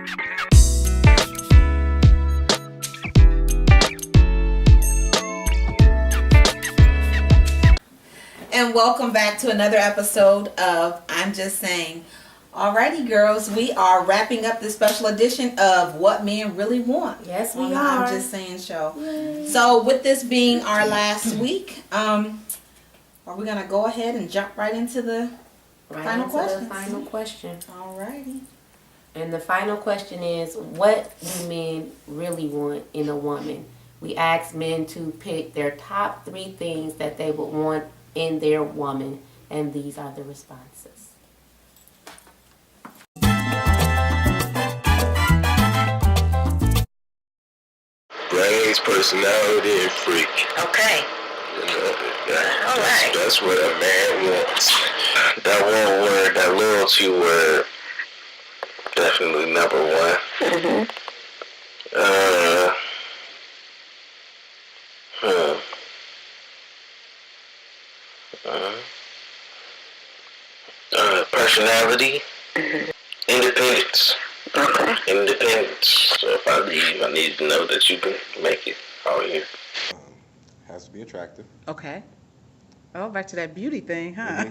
And welcome back to another episode of I'm Just Saying. Alrighty, girls, we are wrapping up this special edition of What Men Really Want. Yes, we on the are. I'm Just Saying show. Yay. So, with this being our last week, are we gonna go ahead and jump right into the final question? The final question. Alrighty. And the final question is, what do men really want in a woman? We asked men to pick their top 3 things that they would want in their woman, and these are the responses. Brains, personality, and freak. Okay. All right. That's what a man wants. That one word, that loyalty word, definitely number one. Mm-hmm. Personality, Mm-hmm. independence. Okay. Independence. So if I leave, I need to know that you can make it out here. Has to be attractive. Okay. Oh, back to that beauty thing, huh?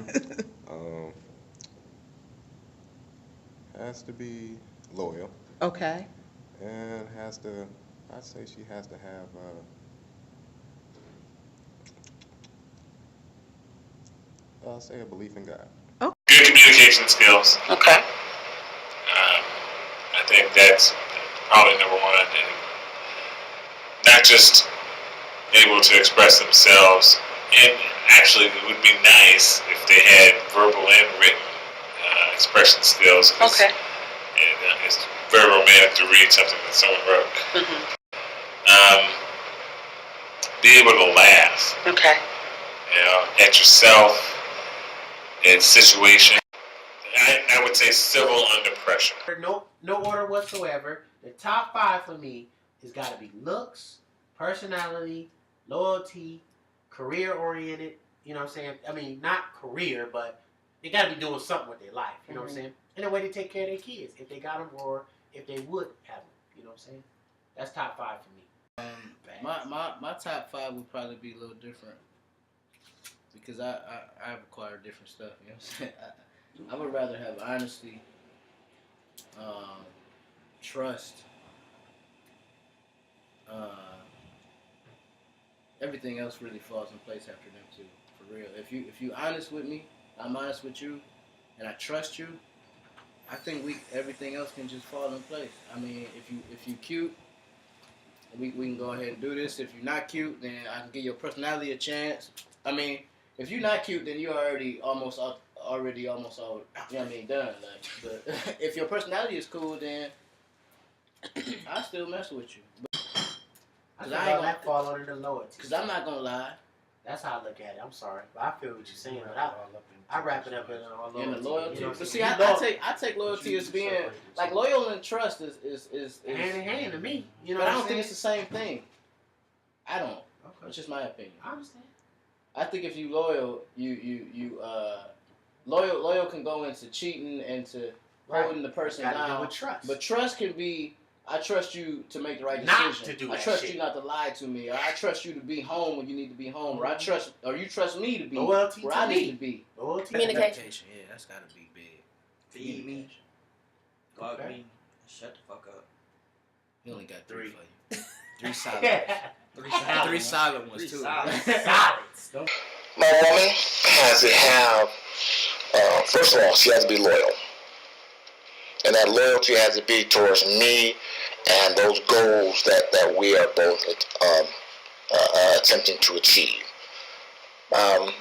Has to be loyal, Okay. and I'd say she has to have, I'll say a belief in God. Good communication skills. Okay. I think that's probably number one. And not just able to express themselves. And actually, it would be nice if they had verbal and written expression skills. Okay. It's very romantic to read something that someone wrote. Mm-hmm. Be able to laugh. Okay. At yourself, in situation. I would say civil under pressure. No order whatsoever. The top 5 for me has got to be looks, personality, loyalty, career oriented. You know what I'm saying? I mean, not career, but they got to be doing something with their life. You know what I'm saying? And the way they take care of their kids, if they got them or if they would have them. You know what I'm saying? That's top 5 for me. My top 5 would probably be a little different because I require different stuff. You know what I'm saying? I would rather have honesty, trust, everything else really falls in place after them too. For real, if you honest with me, I'm honest with you, and I trust you, I think everything else can just fall in place. I mean, if you cute, we can go ahead and do this. If you're not cute, then I can give your personality a chance. I mean, if you're not cute, then you're already almost all, you know what I mean, done. Like, but if your personality is cool, then I still mess with you. I think all that fall under the loyalty. Cause I'm not gonna lie. That's how I look at it. I'm sorry, but I feel what you're saying. But I wrap it up in loyalty. In the loyalty. You know, but see, I take loyalty as being like loyal and trust is hand in hand to me. You know, but what I don't I'm think saying? it's the same thing. I don't. Okay. It's just my opinion. I understand. I think if you loyal, loyal can go into cheating and to holding the person down. With trust. But trust can be, I trust you to make the right not decision. To do I that trust shit. you not to lie to me. Or I trust you to be home when you need to be home. Or you trust me to be loyalty where to I me. need to be. Loyalty. Communication. Yeah, that's gotta be big. Feed me. Fuck Okay. me. Shut the fuck up. He only got 3 for you. 3 Yeah. solid. 3 solid ones too. Solids. My woman has to have, first of all, she has to be loyal. And that loyalty has to be towards me and those goals that we are both attempting to achieve. Then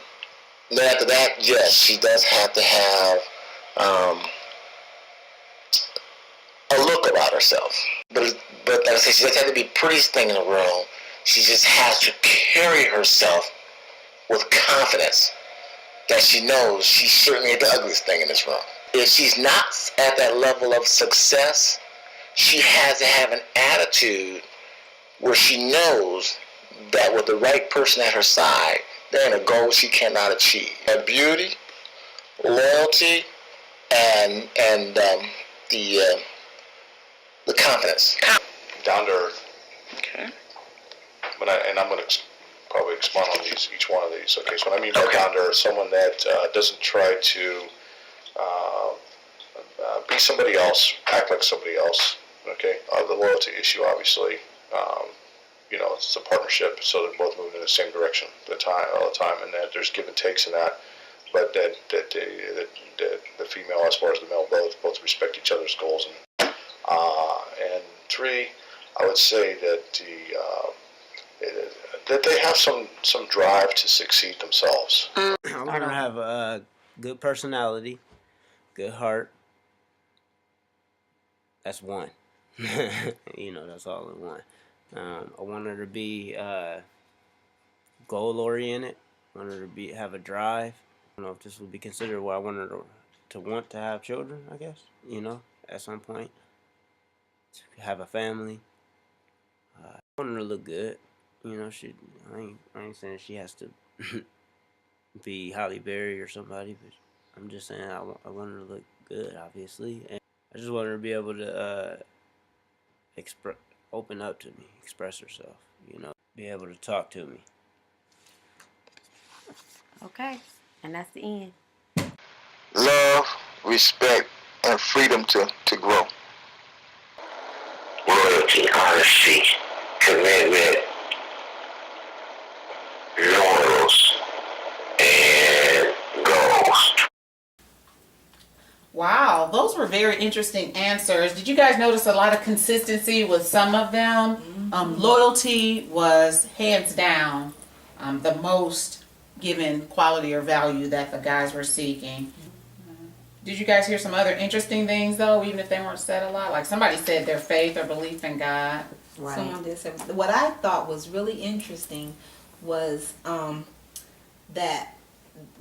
after that, yes, she does have to have a look about herself. But like I said, she doesn't have to be the prettiest thing in the world. She just has to carry herself with confidence that she knows she's certainly the ugliest thing in this room. If she's not at that level of success, she has to have an attitude where she knows that with the right person at her side, there ain't a goal she cannot achieve. Her beauty, loyalty, and the The confidence. Down to earth. Okay. And I'm going to probably expound on each one of these. Okay, so what I mean by down to earth, someone that doesn't try to be somebody else, act like somebody else. Okay, the loyalty issue, obviously. It's a partnership, so they're both moving in the same direction all the time, and that there's give and takes in that. But that the female, as far as the male, both respect each other's goals. And three, I would say that that they have some drive to succeed themselves. I want to have a good personality, good heart. That's one. That's all in one. I want her to be goal oriented. I want her to have a drive. I don't know if this would be considered what I want her to want to have children, I guess, at some point. To have a family. I want her to look good. I ain't saying she has to be Halle Berry or somebody, but I'm just saying I want her to look good, obviously. And I just want her to be able to open up to me, express herself, be able to talk to me. Okay, and that's the end. Love, respect, and freedom to grow. Loyalty, honesty, commitment, morals, and goals. Wow, those were very interesting answers. Did you guys notice a lot of consistency with some of them? Loyalty was hands down the most given quality or value that the guys were seeking. Did you guys hear some other interesting things though, even if they weren't said a lot? Like somebody said their faith or belief in God. Right. Someone did say. What I thought was really interesting was that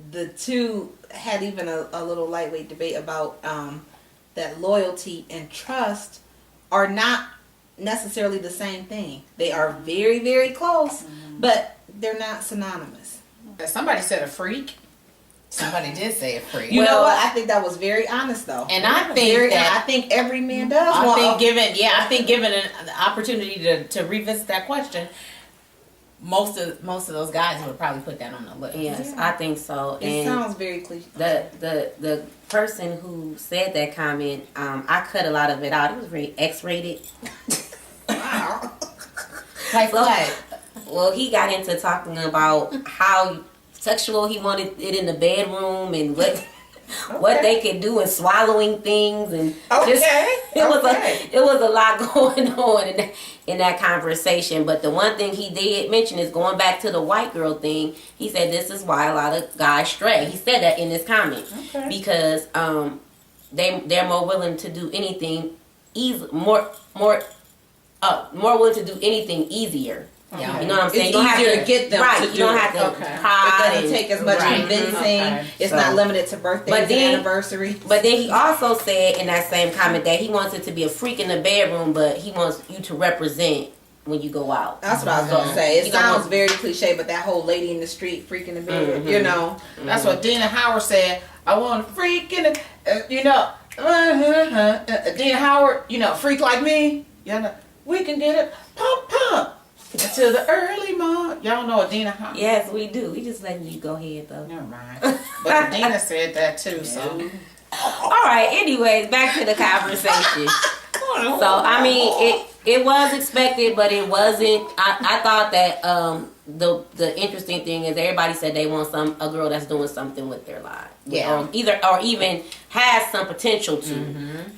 the two had even a little lightweight debate about that loyalty and trust are not necessarily the same thing. They are very, very close, but they're not synonymous. Somebody said a freak. Somebody did say a freak. You know what? I think that was very honest, though. And I think I think every man does. I think given an opportunity to revisit that question, most of those guys would probably put that on the list. Yes, I think so. It sounds very cliche. The person who said that comment, I cut a lot of it out. It was very X-rated. Wow. Like what? Well, he got into talking about how sexual he wanted it in the bedroom and what they could do in swallowing things and it was a lot going on in that conversation. But the one thing he did mention is going back to the white girl thing. He said this is why a lot of guys stray. He said that in his comment because they're more willing to do anything more willing to do anything easier. Yeah. You know what I'm saying? It's easier to get them to do. You don't have to it doesn't take as much convincing. It's not limited to birthdays and anniversaries. But then he also said in that same comment that he wants it to be a freak in the bedroom, but he wants you to represent when you go out. That's what I was going to say. It sounds very cliche, but that whole lady in the street, freak in the bed, you know. That's what Dina Howard said. I want a freak in the, Dina Howard, freak like me. We can get it pump. Until the early morning. Y'all know Adina Howard? Yes, we do. We just letting you go ahead, though. Never mind. But Adina said that, too, so. All right, anyways, back to the conversation. So, I mean, it was expected, but it wasn't. I thought that the interesting thing is everybody said they want a girl that's doing something with their life. Yeah. Or even has some potential to.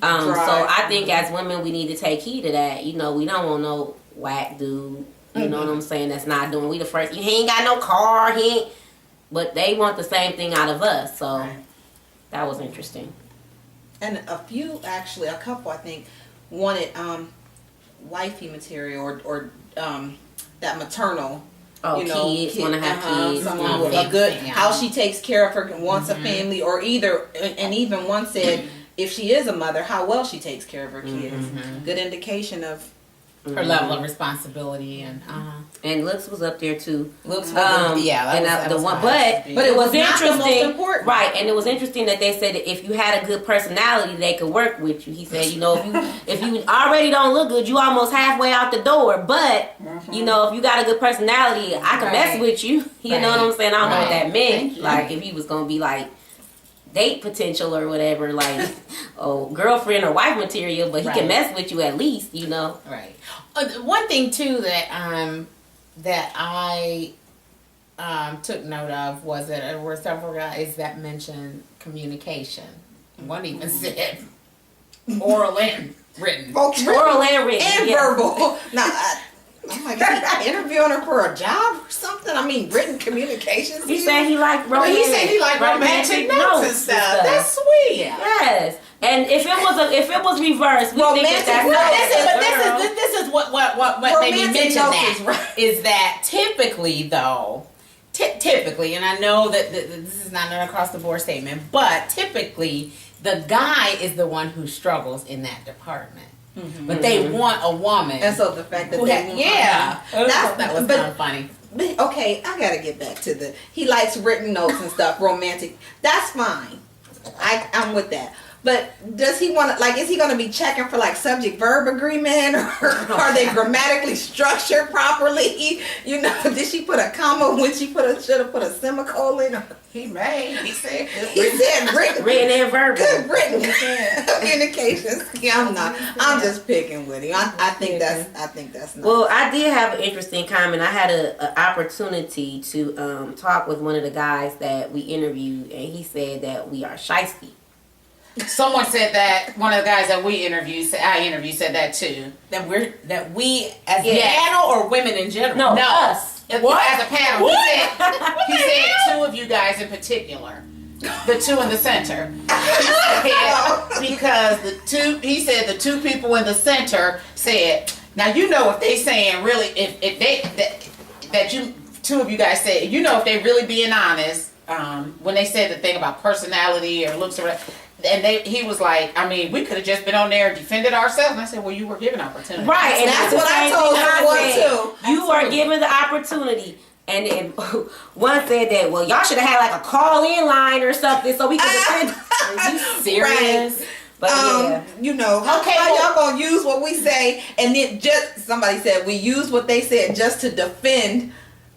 So, I think as women, we need to take heed of that. We don't want no whack dude. You know what I'm saying? That's not doing. We the first. He ain't got no car. But they want the same thing out of us. So that was interesting. And a couple I think wanted wifey material or that maternal. Kids want to have kids. Someone with a good how she takes care of her, wants a family, or even one said if she is a mother, how well she takes care of her kids. Good indication of Her level of responsibility and And looks was up there too. looks. That was high. But it was not the most interesting, important. right? And it was interesting that they said that if you had a good personality, they could work with you. He said, you know, if you already don't look good, you almost halfway out the door. But you know, if you got a good personality, I can mess with you. You know what I'm saying? I don't know what that meant. Like if he was gonna be like date potential or whatever, like girlfriend or wife material, but he can mess with you at least, you know. Right. One thing too that I took note of was that there were several guys that mentioned communication. One even said oral and written. Oral and written. And verbal. Now, I'm like, is he interviewing her for a job or something? I mean, written communications. He said he liked romantic. He said he liked romantic notes and stuff. That's sweet. Yes. And if it was reversed, we think that This is what made me mention that is that typically though, typically, and I know that this is not an across the board statement, but typically the guy is the one who struggles in that department. But they want a woman. And so the fact that they want that was kind of funny. Okay, I gotta get back to he likes written notes and stuff, romantic. That's fine. I'm with that. But does he want to, like, is he going to be checking for, like, subject-verb agreement? Or are they grammatically structured properly? You know, did she put a comma when she should have put a semicolon? He said written and verbal. Good written communications. Yeah, I'm just picking with him. I think that's nice. Well, I did have an interesting comment. I had an opportunity to talk with one of the guys that we interviewed, and he said that we are shiesty. Someone said that one of the guys that I interviewed said that too. That we as a panel or women in general. No, us. What? As a panel. He said two of you guys in particular. The two in the center. Because he said the two people in the center said, now you know if they saying really if they two of you guys said, you know if they really being honest, when they said the thing about personality or looks or and he was like, I mean, we could have just been on there and defended ourselves. And I said, well, you were given opportunity. Right, and that's what I told everyone too. You were given the opportunity. And then one said that, well, y'all should have had like a call-in line or something so we could defend. Are you serious? Right. But you know, how y'all gonna use what we say, and then somebody said we use what they said just to defend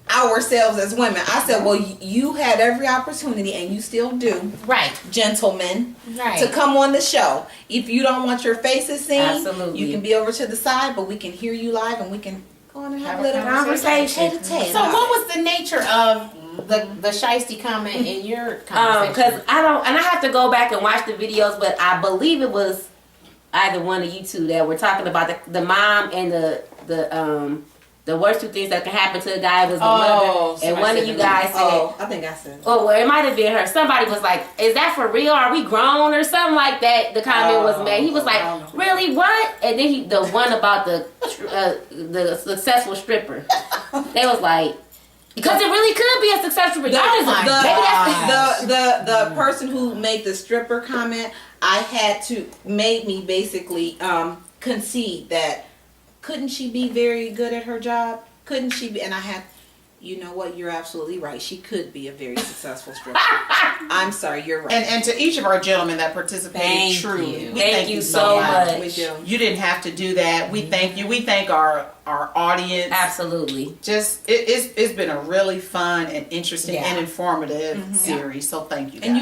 ourselves as women. I said, well, you had every opportunity, and you still do, right, gentlemen, right, to come on the show. If you don't want your faces seen, absolutely, you can be over to the side, but we can hear you live, and we can go on and have a little conversation. So, what was the nature of the shiesty comment in your conversation? Because I have to go back and watch the videos, but I believe it was either one of you two that were talking about the mom and the worst two things that can happen to a guy was the mother. And one of you guys said, I think I said. Oh, well, it might have been her. Somebody was like, is that for real? Are we grown? Or something like that. The comment was made. He was like, really, what? And then the one about the successful stripper. They was like, because it really could be a successful stripper. The person who made the stripper comment, made me basically concede that, couldn't she be very good at her job? Couldn't she be? And I had, you know what? You're absolutely right. She could be a very successful stripper. I'm sorry, you're right. And to each of our gentlemen that participated, thank you so much. We do. You didn't have to do that. We thank you. We thank our audience. Absolutely. Just it's been a really fun and interesting and informative series. So thank you guys.